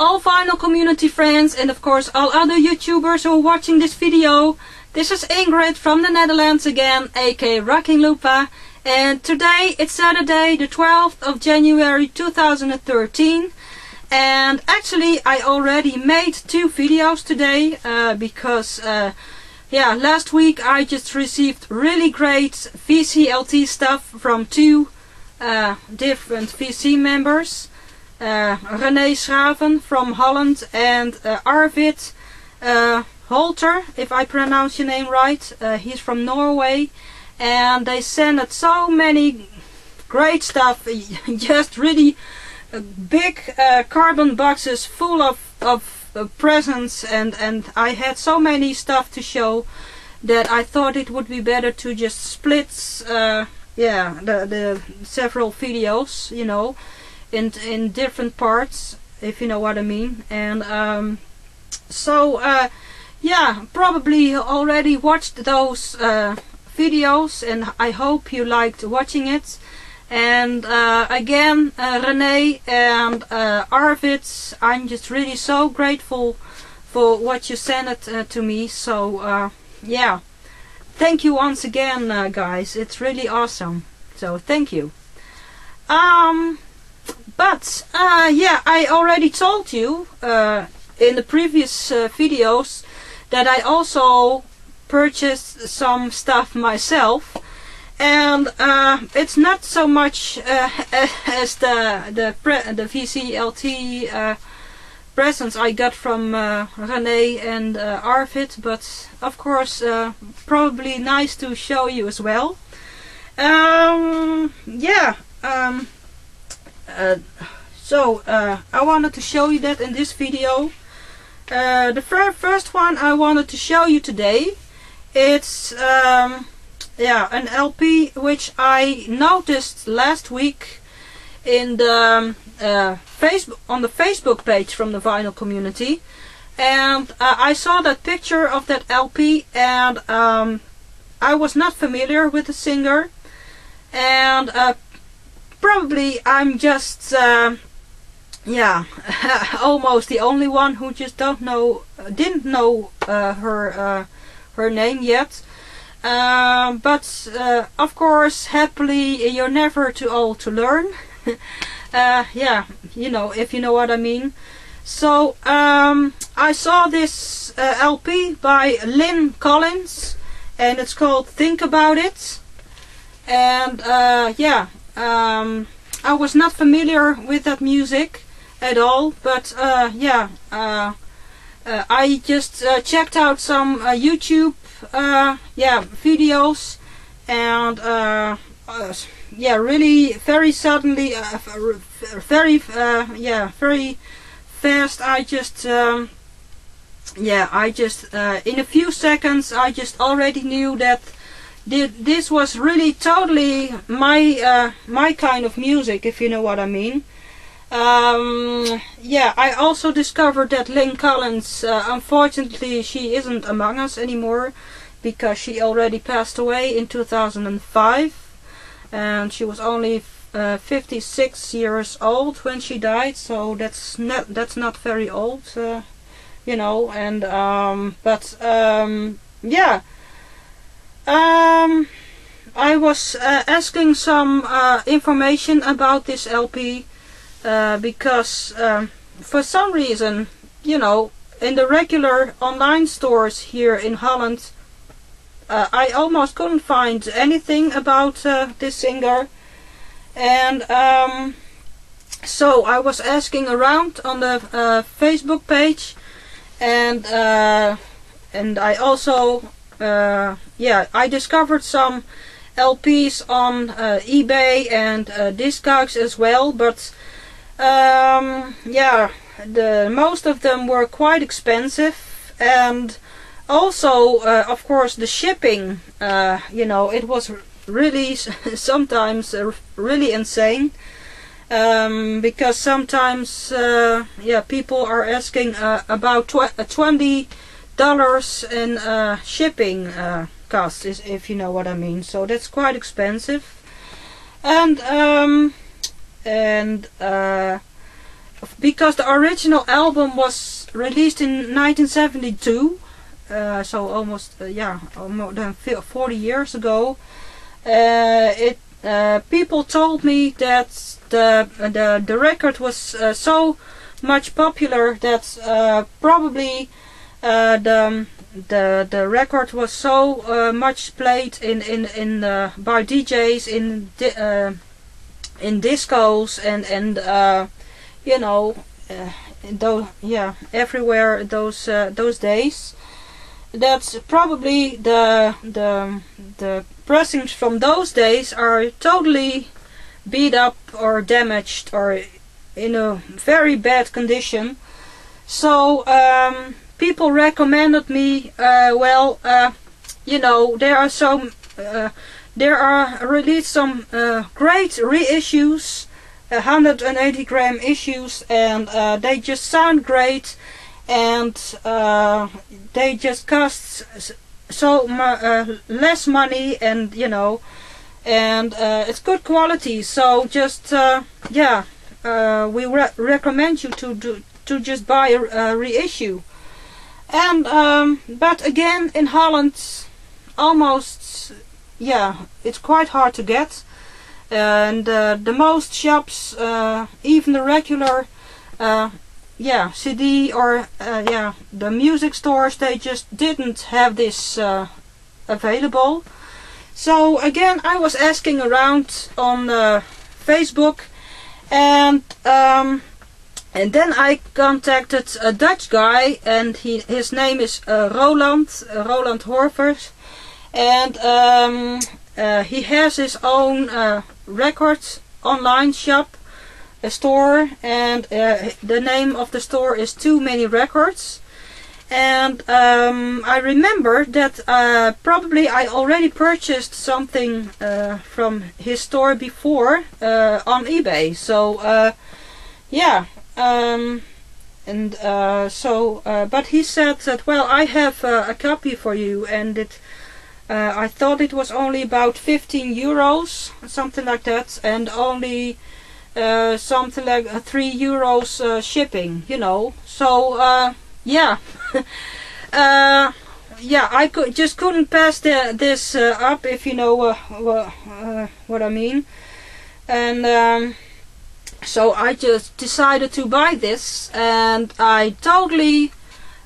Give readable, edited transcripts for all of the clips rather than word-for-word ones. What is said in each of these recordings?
all vinyl community friends and of course all other YouTubers who are watching this video. This is Ingrid from the Netherlands again, aka RockingLUPA. And today it's Saturday the 12th of January 2013. And actually I already made 2 videos today because last week I just received really great VCLT stuff from 2 different VC members. René Schraven from Holland and Arvid Holter, if I pronounce your name right. He's from Norway, and they sent so many great stuff, just really big carbon boxes full of presents, and I had so many stuff to show that I thought it would be better to just split the several videos, you know, in different parts, if you know what I mean. And probably already watched those videos, and I hope you liked watching it. And again, René and Arvid, I'm just really so grateful for what you sent to me. So thank you once again, guys. It's really awesome. So thank you. I already told you in the previous videos that I also purchased some stuff myself, and it's not so much as the VCLT presents I got from René and Arvid, but of course probably nice to show you as well. I wanted to show you that in this video. The first one I wanted to show you today, it's an LP which I noticed last week in the on the Facebook page from the vinyl community, and I saw that picture of that LP, and I was not familiar with the singer, and probably I'm just almost the only one who just didn't know her name yet. But of course, happily, you're never too old to learn. You know, if you know what I mean. So I saw this LP by Lynn Collins, and it's called Think About It. And I was not familiar with that music at all, but I just checked out some YouTube videos, and really very suddenly, very fast, I just in a few seconds I just already knew that this was really totally my kind of music, if you know what I mean. I also discovered that Lynn Collins, unfortunately she isn't among us anymore, because she already passed away in 2005, and she was only 56 years old when she died, so that's not very old, you know. And I was asking some information about this LP, because for some reason, you know, in the regular online stores here in Holland, I almost couldn't find anything about this singer. And so I was asking around on the Facebook page, and I also I discovered some LPs on eBay and Discogs as well, but most of them were quite expensive, and also of course the shipping, you know, it was really sometimes really insane, because sometimes people are asking about $20 in shipping costs, if you know what I mean. So that's quite expensive. And because the original album was released in 1972, so almost more than 40 years ago. People told me that the record was so much popular that probably the record was so much played by DJs in discos and you know, everywhere those days. That's probably the pressings from those days are totally beat up or damaged or in a very bad condition. So people recommended me, you know, there are released some great reissues, 180 gram issues, and they just sound great, and they just cost so less money, and you know, and it's good quality. So just we recommend you to just buy a reissue. And but again, in Holland, almost, it's quite hard to get, and the most shops, even the regular CD or the music stores, they just didn't have this available. So again, I was asking around on Facebook, and then I contacted a Dutch guy, and his name is Roland Horvers, and he has his own record online shop, a store, and the name of the store is Too Many Records. And I remember that probably I already purchased something from his store before on eBay. So but he said that, well, I have a copy for you, and I thought it was only about 15 euros, something like that, and only something like 3 euros shipping, you know. So I just couldn't pass this up, if you know what I mean. And so I just decided to buy this, and I totally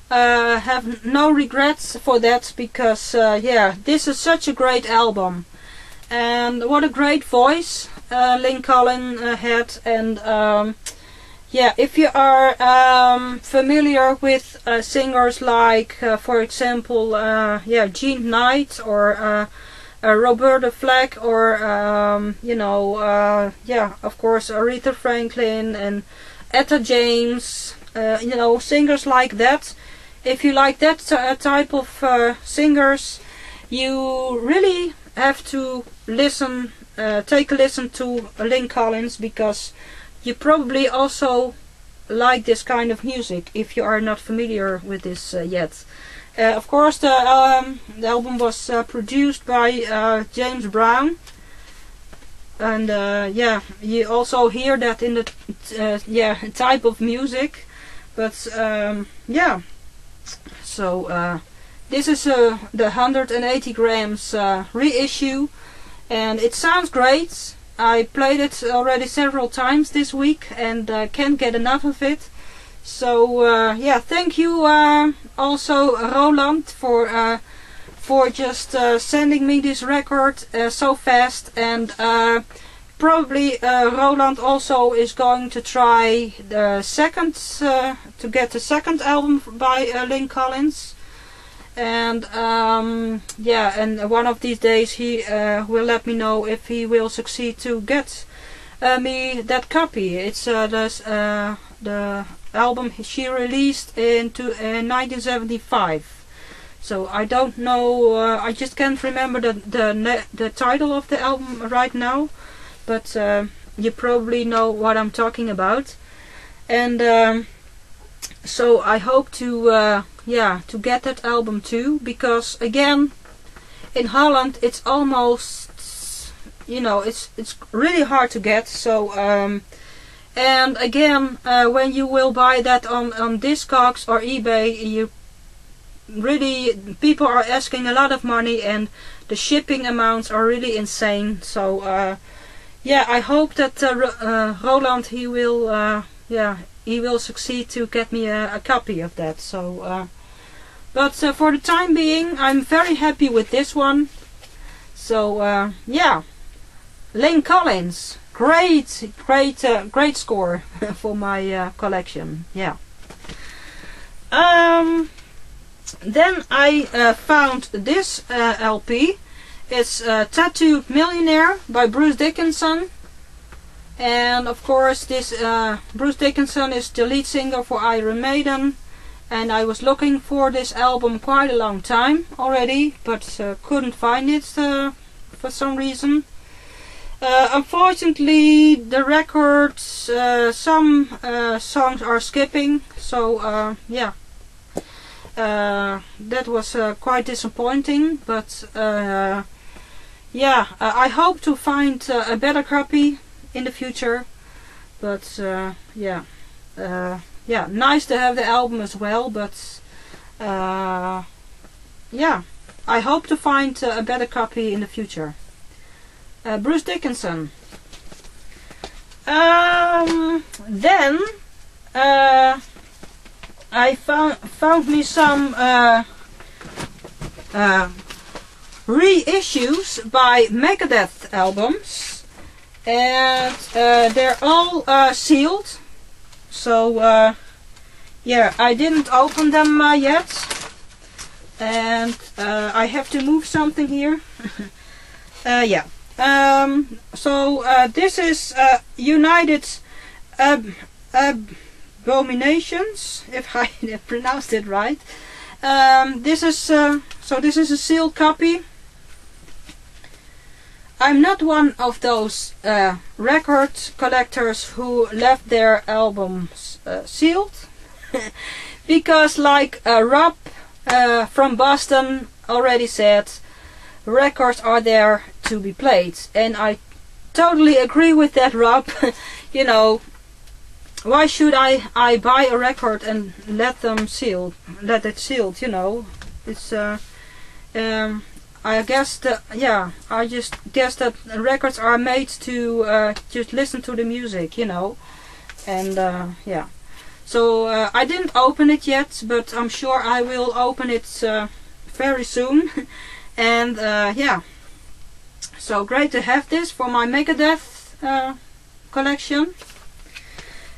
have no regrets for that, because this is such a great album, and what a great voice Lynn Collin had. And if you are familiar with singers like for example Jean Knight, or Roberta Flack, or of course Aretha Franklin and Etta James, you know, singers like that. If you like that type of singers, you really have to listen, take a listen to Lynn Collins, because you probably also like this kind of music if you are not familiar with this yet. Of course, the album was produced by James Brown, and you also hear that in the type of music. But so this is the 180 grams reissue, and it sounds great. I played it already several times this week, and can't get enough of it. So thank you also Roland for just sending me this record so fast. And probably Roland also is going to try the second to get the second album by Lynn Collins. And and one of these days he will let me know if he will succeed to get me that copy. It's the album she released in 1975. So I don't know, I just can't remember the title of the album right now, but you probably know what I'm talking about. And so I hope to get that album too, because again, in Holland it's almost, you know, it's really hard to get. So And again, when you will buy that on Discogs or eBay, you really, people are asking a lot of money, and the shipping amounts are really insane. So yeah, I hope that Roland, he will he will succeed to get me a copy of that. So but for the time being, I'm very happy with this one. So yeah, Lane Collins, great score for my collection. Yeah. Then I found this LP. It's Tattooed Millionaire by Bruce Dickinson. And of course this Bruce Dickinson is the lead singer for Iron Maiden. And I was looking for this album quite a long time already, but couldn't find it for some reason. Unfortunately, the records, some songs are skipping, so yeah, that was quite disappointing. But yeah, I hope to find a better copy in the future. But yeah, yeah, nice to have the album as well. But yeah, I hope to find a better copy in the future. Bruce Dickinson. Then I found me some reissues by Megadeth albums, and they're all sealed. So yeah, I didn't open them yet, and I have to move something here. Yeah. So this is United Abominations, if I pronounced it right. This is so this is a sealed copy. I'm not one of those record collectors who left their albums sealed, because like Rob from Boston already said, records are there to be played, and I totally agree with that, Rob. You know, why should I buy a record and let it sealed? You know, it's I guess yeah, I just guess that records are made to just listen to the music, you know, and yeah. So I didn't open it yet, but I'm sure I will open it very soon. And yeah, so great to have this for my Megadeth collection.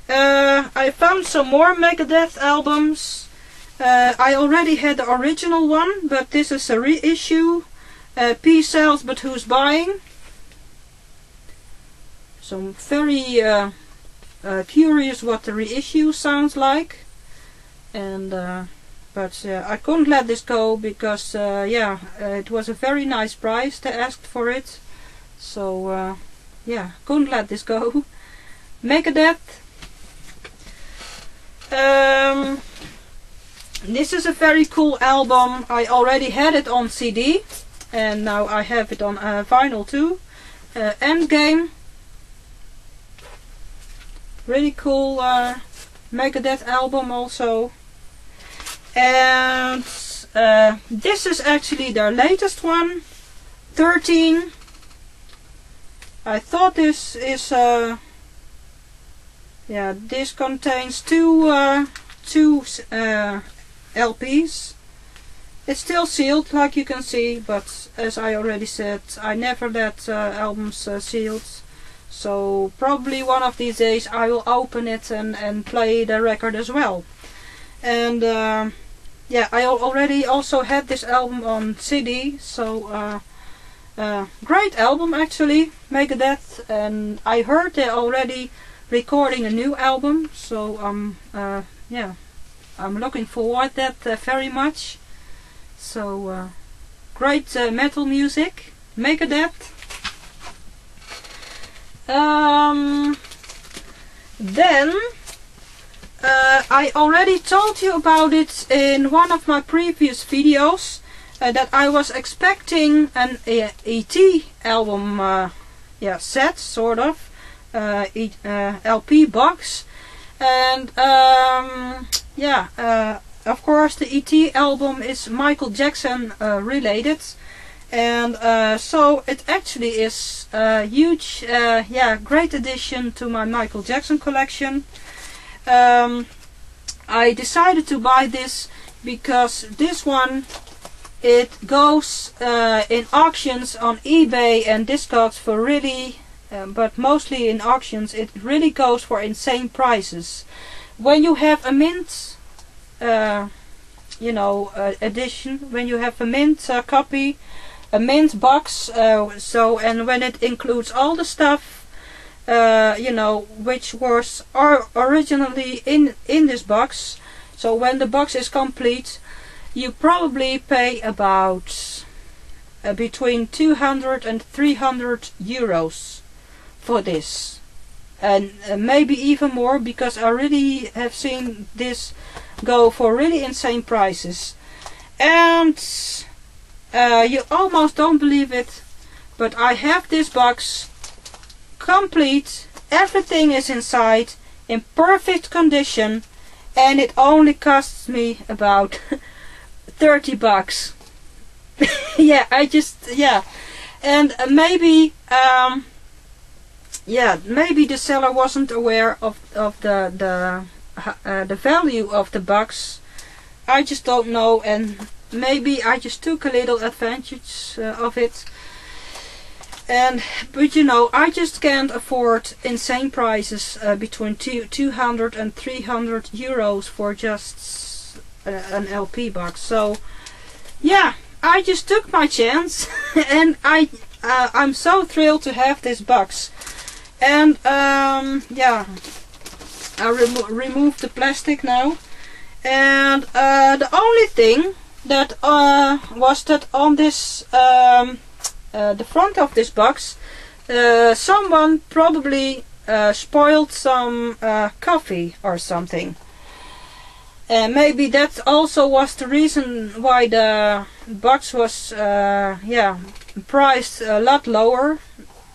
I found some more Megadeth albums. I already had the original one, but this is a reissue. Peace sells, but who's buying? So I'm very curious what the reissue sounds like. And but I couldn't let this go, because yeah, it was a very nice price they asked for it. So yeah, couldn't let this go. Megadeth. This is a very cool album. I already had it on CD, and now I have it on vinyl too. Endgame. Really cool Megadeth album also. And this is actually their latest one, 13. I thought this is yeah, this contains two LPs. It's still sealed, like you can see, but as I already said, I never let albums sealed. So probably one of these days I will open it and play the record as well. And yeah, I already also had this album on CD, so great album actually, Megadeth. And I heard they're already recording a new album, so yeah, I'm looking forward to that very much. So great metal music, Megadeth. Then I already told you about it in one of my previous videos, that I was expecting an ET album yeah, set, sort of, LP box. And yeah, of course the ET album is Michael Jackson related. And so it actually is a huge, yeah, great addition to my Michael Jackson collection. I decided to buy this because this one, it goes in auctions on eBay and Discogs for really, but mostly in auctions, it really goes for insane prices. When you have a mint, you know, edition, when you have a mint copy, a mint box, and when it includes all the stuff, you know, which was originally in this box, so when the box is complete, you probably pay about between 200 and 300 euros for this, and maybe even more, because I really have seen this go for really insane prices. And you almost don't believe it, but I have this box complete, everything is inside in perfect condition, and it only costs me about 30 bucks. Yeah, yeah, and maybe yeah, maybe the seller wasn't aware of the value of the box. I just don't know, and maybe I just took a little advantage of it. But you know, I just can't afford insane prices between 200 and 300 euros for just an LP box. So yeah, I just took my chance, and I'm so thrilled to have this box. And yeah, I removed the plastic now, and the only thing that was that on this the front of this box, someone probably spoiled some coffee or something. Maybe that also was the reason why the box was yeah, priced a lot lower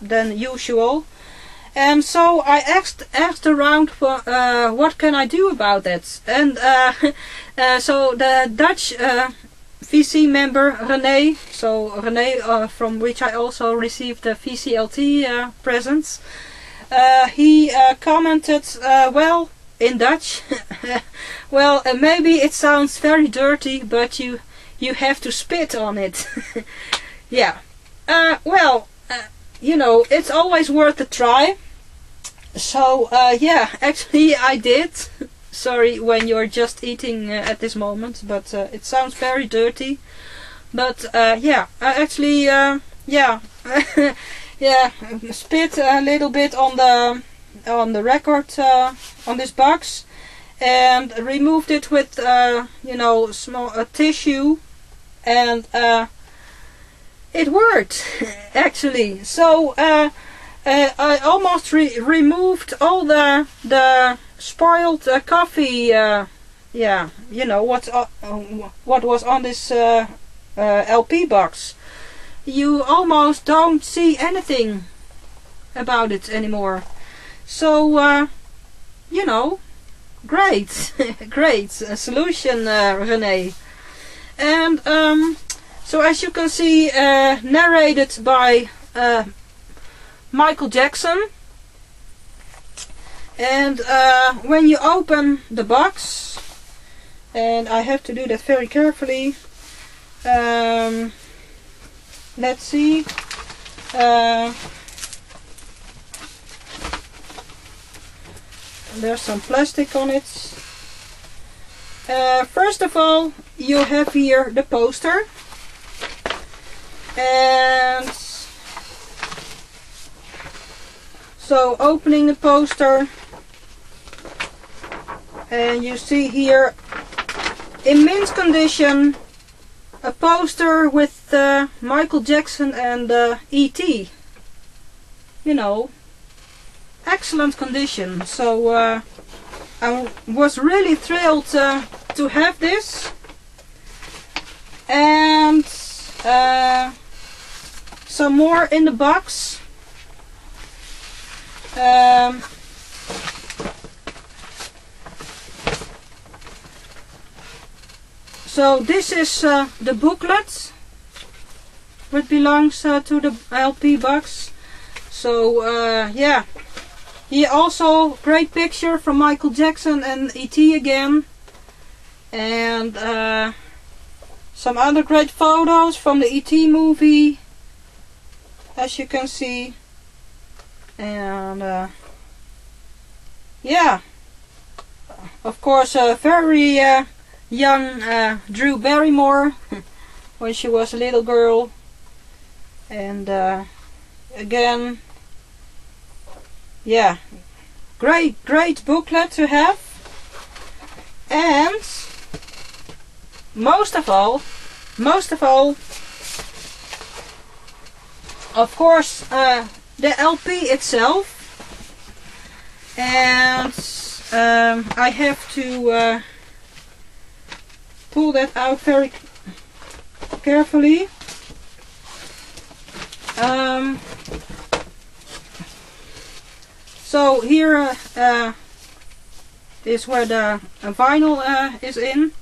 than usual. And so I asked around for what can I do about that. And so the Dutch VC member René, so René from which I also received the VCLT presents, he commented, well, in Dutch, well, maybe it sounds very dirty, but you have to spit on it. Yeah, well, you know, it's always worth a try. So yeah, actually I did. Sorry when you're just eating at this moment, but it sounds very dirty. But yeah, I actually yeah, yeah, spit a little bit on the record on this box, and removed it with you know, small tissue, and it worked actually. So I almost removed all the spoiled coffee, yeah, you know, what was on this LP box. You almost don't see anything about it anymore. So you know, great great solution, René. And so as you can see, narrated by Michael Jackson. And when you open the box, and I have to do that very carefully, let's see, there's some plastic on it. First of all, you have here the poster, and so opening the poster, and you see here in mint condition a poster with Michael Jackson and E.T. You know, excellent condition. So I was really thrilled to have this. And some more in the box. So this is the booklet which belongs to the LP box. So yeah, here also great picture from Michael Jackson and E.T. again, and some other great photos from the E.T. movie, as you can see. And yeah, of course a very young Drew Barrymore when she was a little girl. And again, yeah, great booklet to have. And most of all, of course, the LP itself. And I have to pull that out very carefully. So here is where the vinyl is in,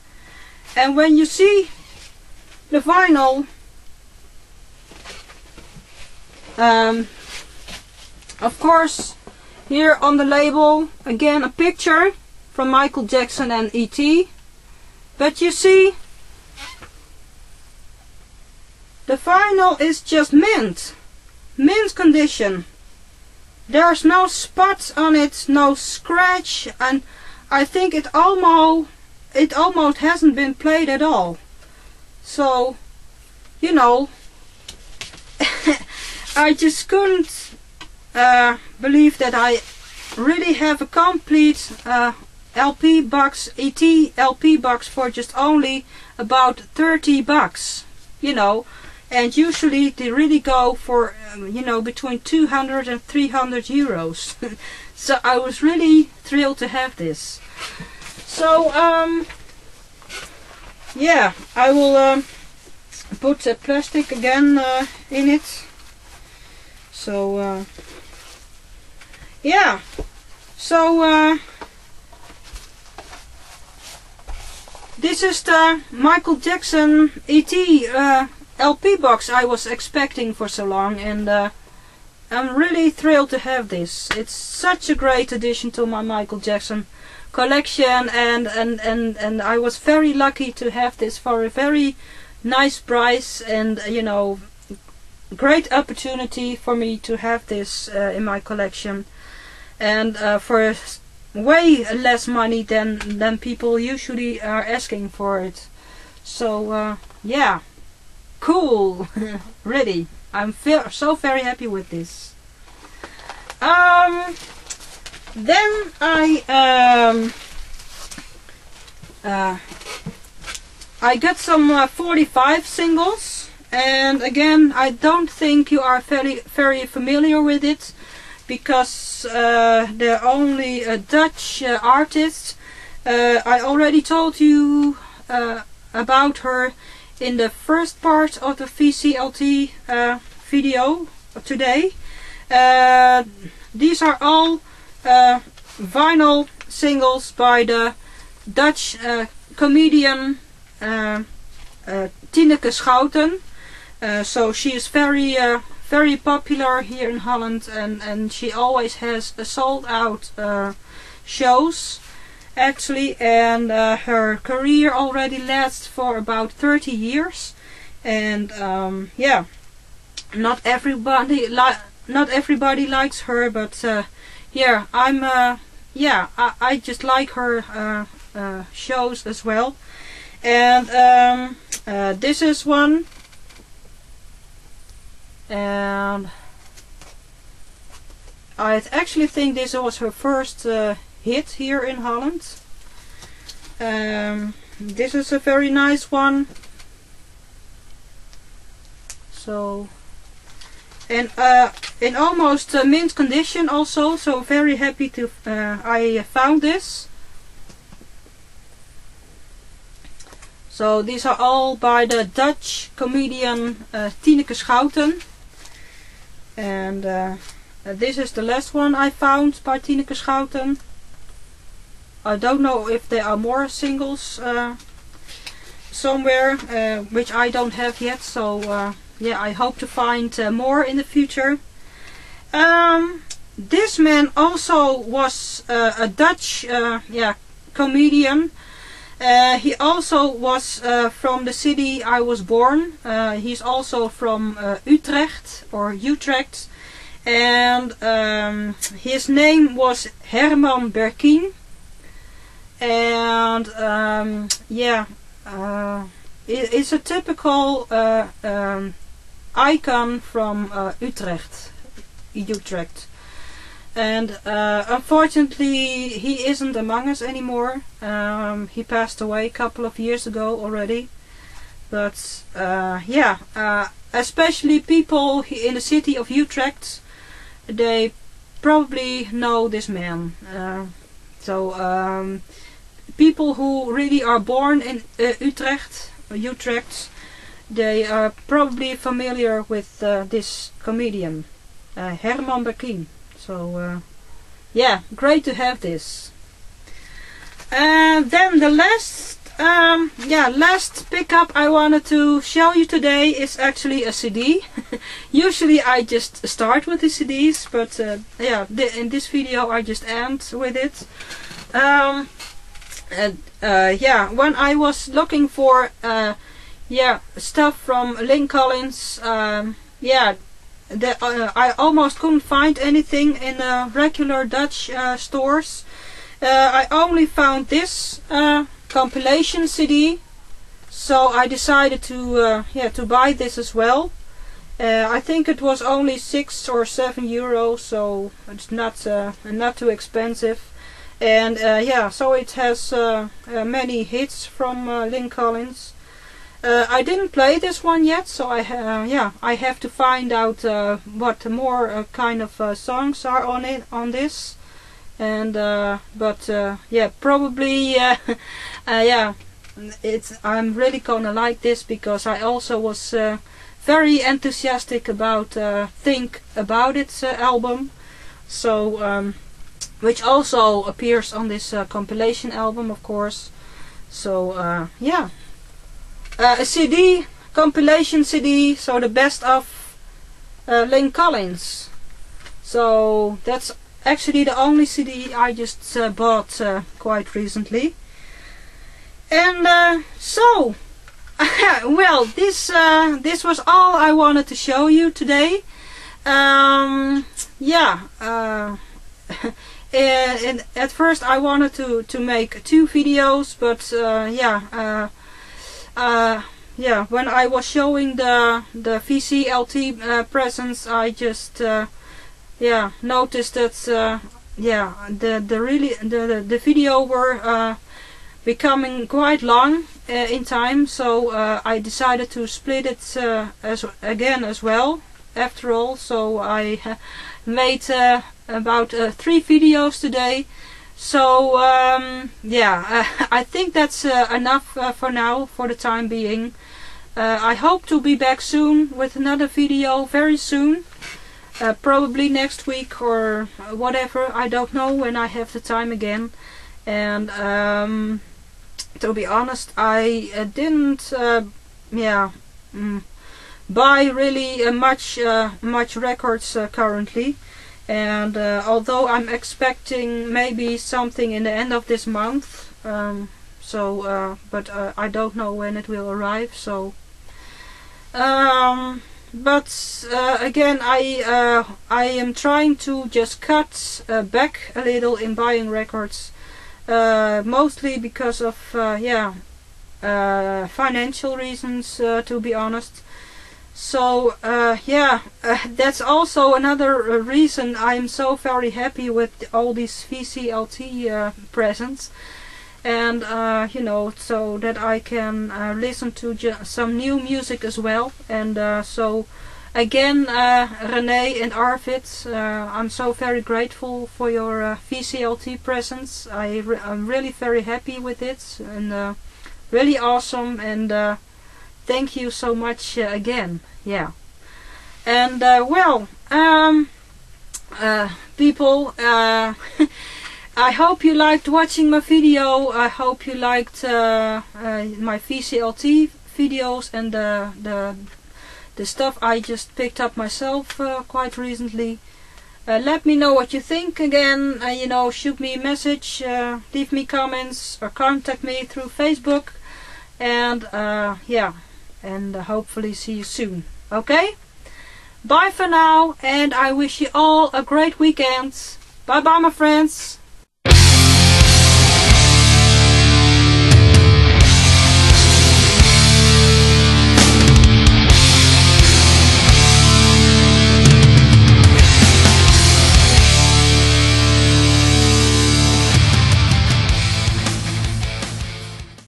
and when you see the vinyl, of course, here on the label again a picture from Michael Jackson and E.T. But you see, the vinyl is just mint condition. There's no spots on it, no scratch, and I think it almost hasn't been played at all. So, you know, I just couldn't believe that I really have a complete LP box, E.T. LP box for just only about 30 bucks, you know. And usually they really go for, you know, between 200 and 300 euros. So I was really thrilled to have this. So, yeah, I will put the plastic again in it. So, yeah. So, this is the Michael Jackson E.T. LP box I was expecting for so long, and I'm really thrilled to have this. It's such a great addition to my Michael Jackson collection, and I was very lucky to have this for a very nice price, and you know, great opportunity for me to have this in my collection, and for way less money than people usually are asking for it. So yeah, cool. Really, I'm so very happy with this. Then I got some 45 singles, and again, I don't think you are very familiar with it, because they're only Dutch artists. I already told you about her in the first part of the VCLT video today. These are all vinyl singles by the Dutch comedian Tineke Schouten. So she is very popular here in Holland, and she always has sold out shows actually, and her career already lasts for about 30 years, and yeah, not everybody likes her, but yeah, I just like her shows as well. And this is one, and I actually think this was her first hit here in Holland. This is a very nice one. So, and in almost mint condition also, so very happy to I found this. So these are all by the Dutch comedian Tineke Schouten, and This is the last one I found by Tineke Schouten. I don't know if there are more singles somewhere, which I don't have yet, so yeah, I hope to find more in the future. This man also was a Dutch comedian. He also was from the city I was born. He's also from Utrecht, and his name was Herman Berkien. And yeah, it's a typical icon from Utrecht. And unfortunately he isn't among us anymore. He passed away a couple of years ago already. But yeah, especially people in the city of Utrecht, they probably know this man. So people who really are born in Utrecht, they are probably familiar with this comedian, Herman Berkien. So yeah, great to have this. And then the last pickup I wanted to show you today is actually a CD. Usually I just start with the CDs, but yeah, in this video I just end with it. Yeah, when I was looking for yeah, stuff from Lynn Collins, yeah, I almost couldn't find anything in regular Dutch stores. I only found this compilation CD, so I decided to yeah, to buy this as well. I think it was only 6 or 7 euros, so it's not too expensive. And yeah, so it has many hits from Lynn Collins. I didn't play this one yet, so yeah, I have to find out what more kind of songs are on this. And but yeah, probably yeah, I'm really gonna like this, because I also was very enthusiastic about Think About It album, so which also appears on this compilation album, of course. So yeah, a CD, compilation CD, so the best of Lynn Collins. So that's actually the only CD I just bought quite recently. And so well, this was all I wanted to show you today. Yeah, and at first I wanted to make 2 videos, but yeah, yeah, when I was showing the VCLT presents, I just yeah, noticed that yeah, the video were becoming quite long in time, so I decided to split it again as well, after all. So I made about 3 videos today. So yeah, I think that's enough for now, for the time being. I hope to be back soon with another video very soon. Probably next week or whatever, I don't know when I have the time again. And to be honest, I didn't yeah, buy really much records currently. And although I'm expecting maybe something in the end of this month, so but I don't know when it will arrive. So but again, I am trying to just cut back a little in buying records, mostly because of yeah, financial reasons, to be honest. So yeah, that's also another reason I'm so very happy with all these VCLT presents. And you know, so that I can listen to some new music as well. And so again, Renee and Arvid, I'm so very grateful for your VCLT presents. I'm really very happy with it, and really awesome. And thank you so much again. Yeah. And well, people. I hope you liked watching my video. I hope you liked my VCLT videos and the stuff I just picked up myself quite recently. Let me know what you think again. You know, shoot me a message, leave me comments, or contact me through Facebook. And yeah, and hopefully see you soon. Okay? Bye for now, and I wish you all a great weekend. Bye bye, my friends.